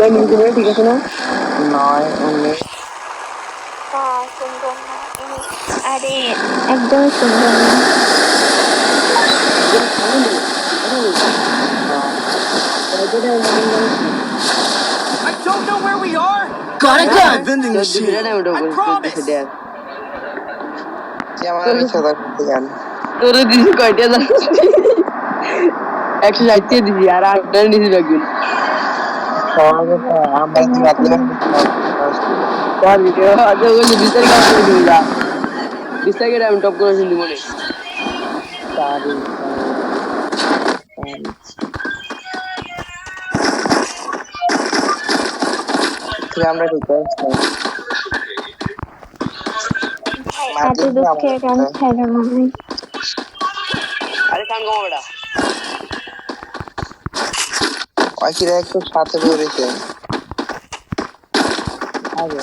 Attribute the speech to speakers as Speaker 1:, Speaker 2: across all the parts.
Speaker 1: ঠিক আছে না?
Speaker 2: 9 19
Speaker 3: সুন্দর না আরে একদমই সুন্দর না
Speaker 4: I don't know where we are.
Speaker 5: Got a gun.
Speaker 4: Vending machine. I promise.
Speaker 2: কি আমার ইচ্ছা করতে গান
Speaker 1: তোর দিছি কয়টা জানো 160 দিয়ে দিছি আর 8 নিছি একজন
Speaker 2: আমরা কি বাতলা
Speaker 1: কোন ভিডিও আজ ওই বিচার কাজ করে দিই যা বিচার করে আমি টপ করে দিই মনে
Speaker 2: আমরা ঠিক আছে
Speaker 3: এত দুঃখের গান ছেড়ে মনে
Speaker 1: আরে কান কমা বেটা
Speaker 2: ওই কি একটু সাথে ধরেছে আগে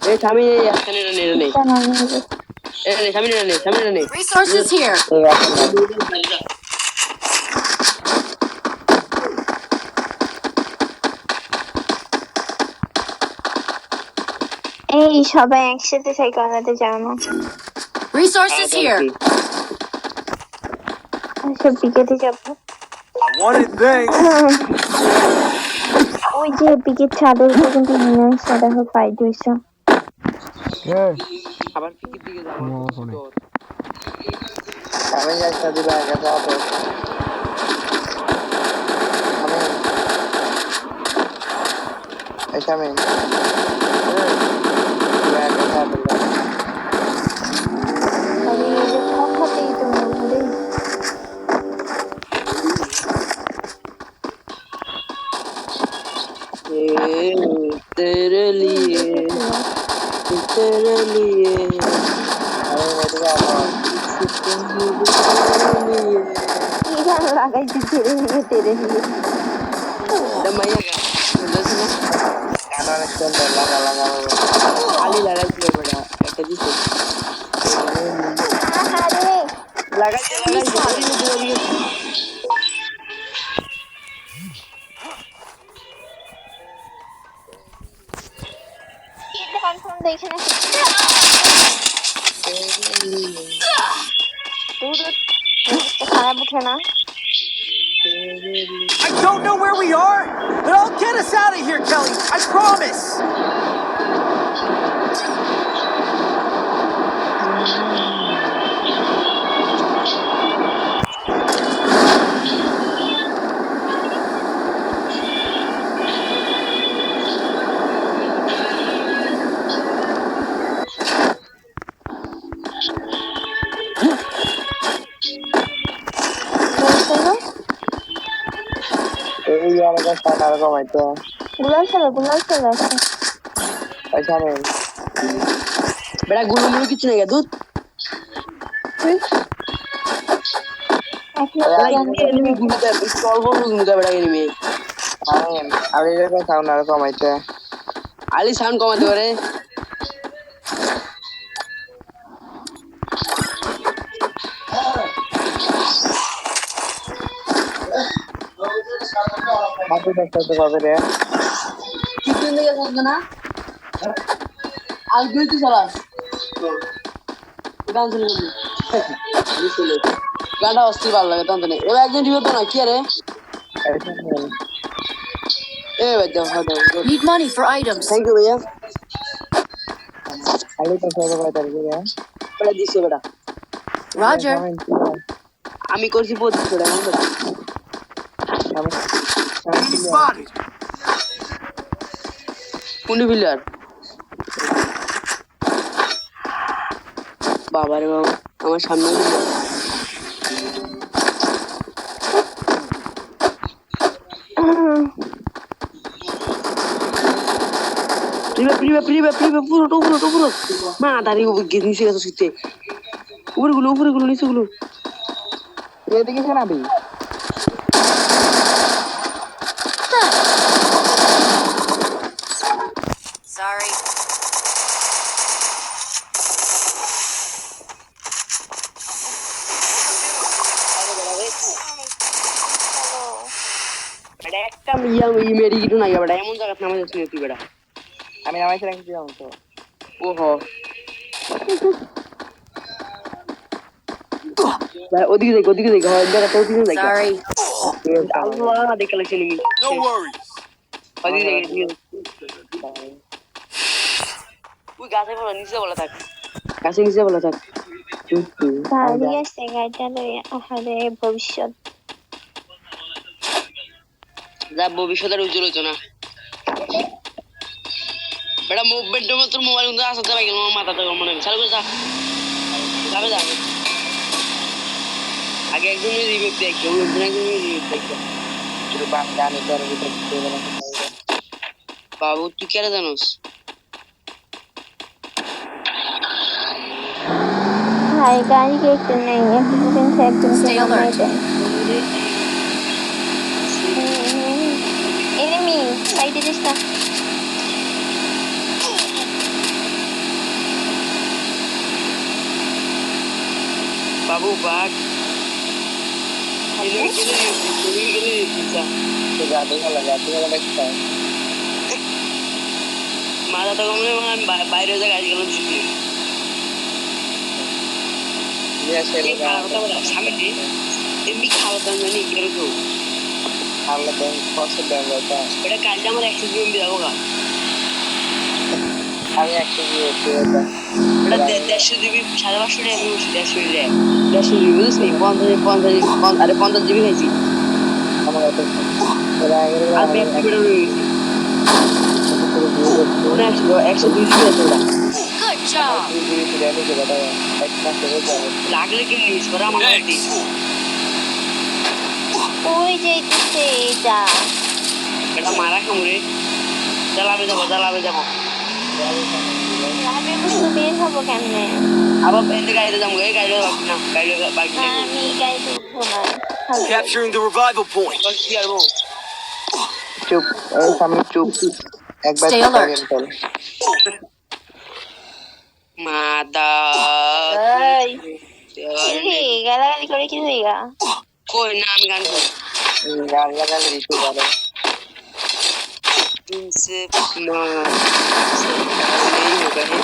Speaker 1: এই স্বামী এখানে নেই এই স্বামী নেই
Speaker 5: Resources here.
Speaker 3: এই সবাই একসাথে সাইকেলাতে যাও না
Speaker 5: Resources here.
Speaker 3: সব বিকেতে যাবো
Speaker 4: I wanted things.
Speaker 3: ওই যে বিকেট চাদর কিন্তু নিয়ে আসছে দেখো পাই দুইশো
Speaker 1: আবার পিকের দিকে যাবো
Speaker 2: আমি যাচ্ছি দিলে আগে তো আমি এসে আমি
Speaker 3: আরে এই যে কথাতেই তো মনে
Speaker 1: तेरे लिए
Speaker 3: কি গান লাগাইছি তেরে নিয়ে তেরে নিয়ে
Speaker 2: গান অনেক সুন্দর লাগা লাগা
Speaker 1: আলি লাগাইছিল বেটা একটা দিছে
Speaker 3: আরে
Speaker 1: লাগাইছে
Speaker 3: কনফার্ম দেখে না খারাপ উঠে না
Speaker 4: I don't know where we are, but I'll get us out of here, Kelly. I promise.
Speaker 2: এই এলাকা সাদা কমাইতে
Speaker 3: গুলাল চলে আছে
Speaker 2: পয়সা নেই
Speaker 1: বেটা গুলো কিছু নেই দুধ এনিমি গুলোতে অল্প গুলোতে বেটা এনিমি
Speaker 2: আমি এলাকা সাউন্ড আর কমাইতে
Speaker 1: আলি সাউন্ড কমাতে পারে
Speaker 2: বাকি দেখতে পাবে রে
Speaker 1: কিছু লেগে থাকবে না আর গুলতি চালাস গান শুনে গানটা অস্থির ভালো লাগে তখন এবার একজন দিবে তো না কি রে এ ভাই দাও
Speaker 5: Need money for items.
Speaker 1: Thank you ভাইয়া
Speaker 2: আলি তো সব কথা বলতে রে
Speaker 1: বেটা দিছে বেটা
Speaker 5: Roger.
Speaker 1: আমি করছি 25 টাকা বেটা
Speaker 4: Enemy spotted.
Speaker 1: কোন বিলার বাবা রে বাবা আমার সামনে প্রিবে পুরো মা দাঁড়ি নিচে গেছে শীতে উপরে নিচে গুলো
Speaker 2: এদিকে শোনাবি
Speaker 5: Sorry.
Speaker 1: আমি মেরি কিছু নাই বেটা এমন জায়গা নামে যাচ্ছি তুই বেটা
Speaker 2: আমি নামাইছিলাম কিছু অংশ
Speaker 1: ওহো ওদিকে দেখ হয় জায়গাটা ওদিকে দেখ
Speaker 5: Sorry.
Speaker 1: আল্লাহ দেখে লাগছে নিমি
Speaker 4: No worries.
Speaker 1: ওদিকে দেখ তুই গাছে বলা নিচে বলা থাক গাছে নিচে বলা থাক
Speaker 3: গাড়ি আসছে গাড়িটা লইয়া আহারে ভবিষ্যৎ
Speaker 1: যা ভবিষ্যতের উজ্জ্বল হইতো না বেটা মুভমেন্ট তোর মোবাইল উন্দা আসতে পাই গেল মাথাটা মনে চালু করে যা যাবে যা আগে একদম রিভিউ দেখ কেউ একদম রিভিউ দেখ
Speaker 2: শুধু বাম জানি তোর ভিতরে
Speaker 1: বাবু তুই কেন জানোস
Speaker 3: ভাই গাড়ি কে একটু নেই একজন
Speaker 5: Stay alert.
Speaker 3: এনিমি সাইডে দিস না
Speaker 1: বাবু বাঘ গেলে
Speaker 2: তো যাতে গেল দেখতে
Speaker 1: মাথা তো কমলে আমি বাইরে যা গাড়ি গেলাম শিখি সামনে এমনি খাওয়া দাম জানি এরকম
Speaker 2: খাওয়া ব্যাংক কষ্ট ব্যাংক
Speaker 1: এটা কালকে আমার 100 জিবি যাবো গা
Speaker 2: আমি 100 জিবি
Speaker 1: এটা 150 জিবি 550 টাকা আমি 150 জিবি বুঝছিস নি 50 আরে 50 জিবি খাইছি
Speaker 2: আমার এত
Speaker 1: আর ব্যাটারি বেড়ে গেছে ওটা 102 জিবি আছে ওটা
Speaker 5: Good job.
Speaker 1: লাগলে কি নিস করে আমার দিস
Speaker 3: ওই যাইতেছে এটা
Speaker 1: এটা মারা কামড়ে জ্বালাবে যাবো
Speaker 3: লাভে বুঝতে বের হবো কেমনে
Speaker 1: আবার এতে গাড়িতে যাবো এই গাড়িতে যাবো না গাড়িতে বাইক
Speaker 3: না আমি গাড়িতে উঠবো না
Speaker 4: Capturing the revival point.
Speaker 1: কি আরবো
Speaker 2: চুপ এই সামনে চুপ একবার
Speaker 5: Stay alert.
Speaker 1: মাদা
Speaker 3: এই গালাগালি করে কি হইগা
Speaker 1: কই না আমি গান করি
Speaker 2: গান লাগালে ঋতু ভালো
Speaker 1: तुमसे नहीं होगा है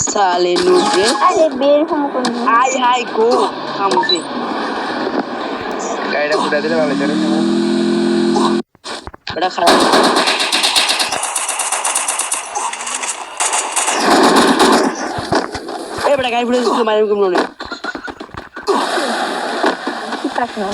Speaker 1: साले नूरे
Speaker 3: আরে বের হম কোন
Speaker 1: हाय को खामोशी
Speaker 2: গাড়িটা ফুটা দিলে ভালো চলে
Speaker 1: बड़ा खराब ए बड़ा गाड़ी फुटे इसको मारे को नहीं
Speaker 3: কি পাক না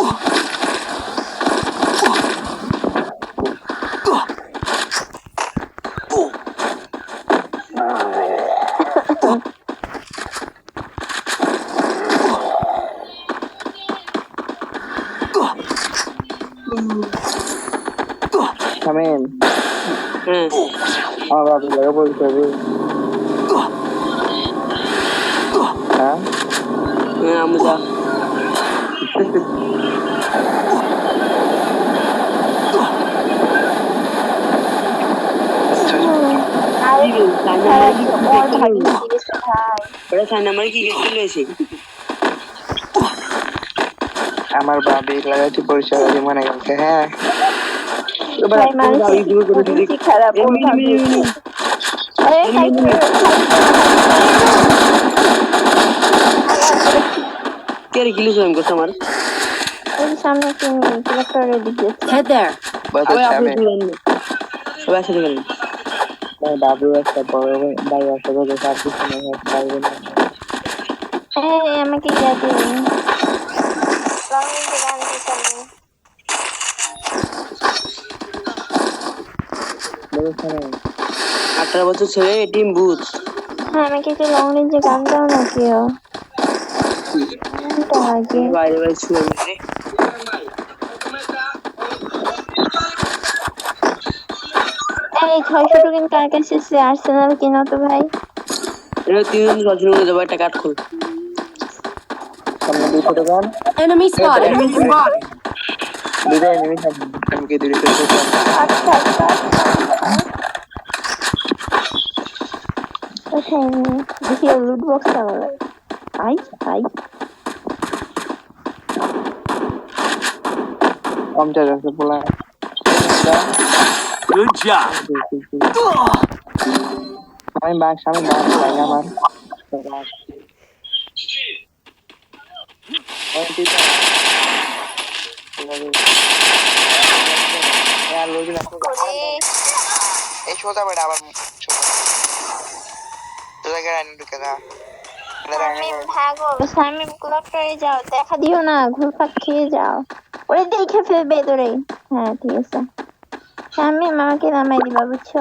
Speaker 2: থামেন
Speaker 1: हां
Speaker 2: আমার বাবু লাগে বলতে হবে হ্যাঁ
Speaker 1: हां मुझे
Speaker 3: আরে
Speaker 1: साइना
Speaker 3: ওর ভাবি দিয়েছে ভাই
Speaker 1: बड़ा साइना मारे की किलो है
Speaker 2: আমার বাবু লাগাইছে পরিচয় দিয়ে মনে গেছে হ্যাঁ
Speaker 3: ভাই মানুষ খারাপ ওর ভাবি আরে সাইড
Speaker 1: কেরে কিলো জয়েন করছ আমার
Speaker 3: ওই সামনে কি একটা রেডি দিয়েছে
Speaker 5: Head there.
Speaker 2: বলতে
Speaker 1: আবে আপনি
Speaker 2: থামে
Speaker 1: সবাই সাথে গেলেন
Speaker 2: আমার বাবু একটা বড় ভাই আছে বলে তার পিছনে ভাই বোন
Speaker 3: এই আমাকে ইয়া দিন লং রেঞ্জে গান দিতাম
Speaker 2: বলে থামে
Speaker 1: 18 বছর ছেলে টিম বুথ
Speaker 3: হ্যাঁ আমাকে একটু লং রেঞ্জে গান দাও না কেউ এটা আগে
Speaker 1: বাইরে বাইরে ছুঁয়ে গেছে
Speaker 3: এই 600 টাকা কার কাছে আছে আর্সেনাল কিনো তো ভাই
Speaker 1: এটা 3 জন জন্য দেব একটা কাট খুল
Speaker 2: সামনে 200 টাকা
Speaker 5: Enemy spotted.
Speaker 2: দুটো এনিমি থাকবে আমি কি দূরে করতে
Speaker 3: আচ্ছা ওকে দেখি লুট বক্স আমার আই
Speaker 2: কমচার আছে পোলা
Speaker 4: Good job.
Speaker 2: আমি বাঘ ভাই আমার
Speaker 6: এই সোজা বেড়া আবার সোজা গেড়া ঢুকে দা
Speaker 3: শামিম ভাগো, শামিম ক্লকটারে যাও, দেখা দিও না, ঘুরপাক খেয়ে যাও। ওরে দেখে ফেলবে তোরে। হ্যাঁ ঠিক আছে, শামিম আমাকে নামাই দিবা বুঝছো?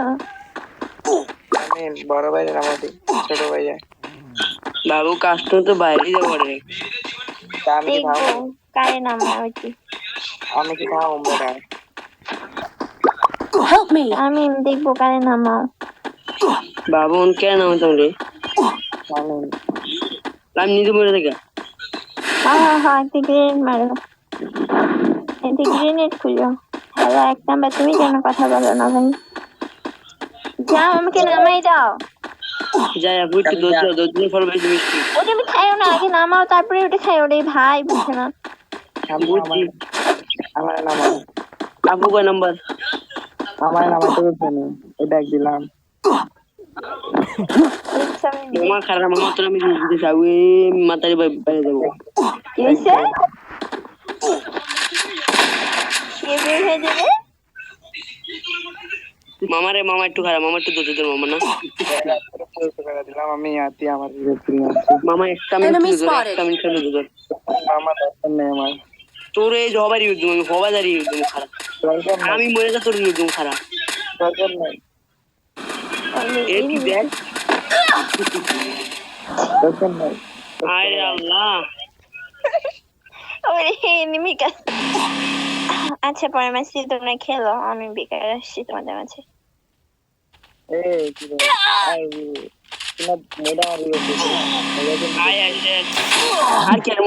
Speaker 6: আমি বড় ভাই নামাতে ছোট ভাই
Speaker 1: বাবু কাস্টমার তো বাইরে যাবো রে।
Speaker 6: আমি কি
Speaker 3: দেখবো
Speaker 6: খাবো
Speaker 3: কারে নামাই ওইটি।
Speaker 6: আমি কি খাবো বেটা
Speaker 5: Help me.
Speaker 3: শামিম দেখবো কারে নামাও।
Speaker 1: বাবু কেন নামাতাম রে? আমি নিজে মরে থাকা।
Speaker 3: হ্যাঁ একটা গ্রেনেড মারো, একটা গ্রেনেড খুঁজো। হ্যালো 1 নাম্বার, তুমি কেন কথা বলো না ভাই? যাও আমাকে নামাই দাও।
Speaker 1: যাই আপু একটু দোষ ফল বেশি মিষ্টি।
Speaker 3: ওটা আমি খাইও না, আগে নামাও তারপরে ওটা খাই। ওরে ভাই বুঝছে না।
Speaker 1: বুঝছি।
Speaker 2: আমার নামা
Speaker 1: আপু কয় নাম্বার?
Speaker 2: আমার নামাতে বলছে না এটা দিলাম
Speaker 1: মামা খারাপ মামা তোর আমি দিতে চাই মাতারি বাইরে যাবো।
Speaker 3: কি হয়েছে? কে বের হয়ে যাবে?
Speaker 1: মামা একটু খারাপ, মামা একটু দোষ তোর মামা না।
Speaker 2: দিলাম আমি আতি আমার
Speaker 1: মামা একটা মিনিট একটা মিনিট দোষ।
Speaker 2: আমার দরকার নেই আমার
Speaker 1: তোর এই জবারই ইউদ্দম আমি হবাদারি ইউদ্দম খারাপ। আমি মরে যা তোর ইউদ্দম খারাপ।
Speaker 2: দরকার নেই
Speaker 1: এই তুই দেখ।
Speaker 2: দরকার নেই
Speaker 1: আরে আল্লাহ।
Speaker 3: ওরে এনিমি কা। আচ্ছা পরে ম্যাচটি তোমরা খেলো, আমি বেকার আসছি তোমাদের মাঝে।
Speaker 2: এই কি রে আই তুমি মোড়া মারি
Speaker 1: আয় আর কি আর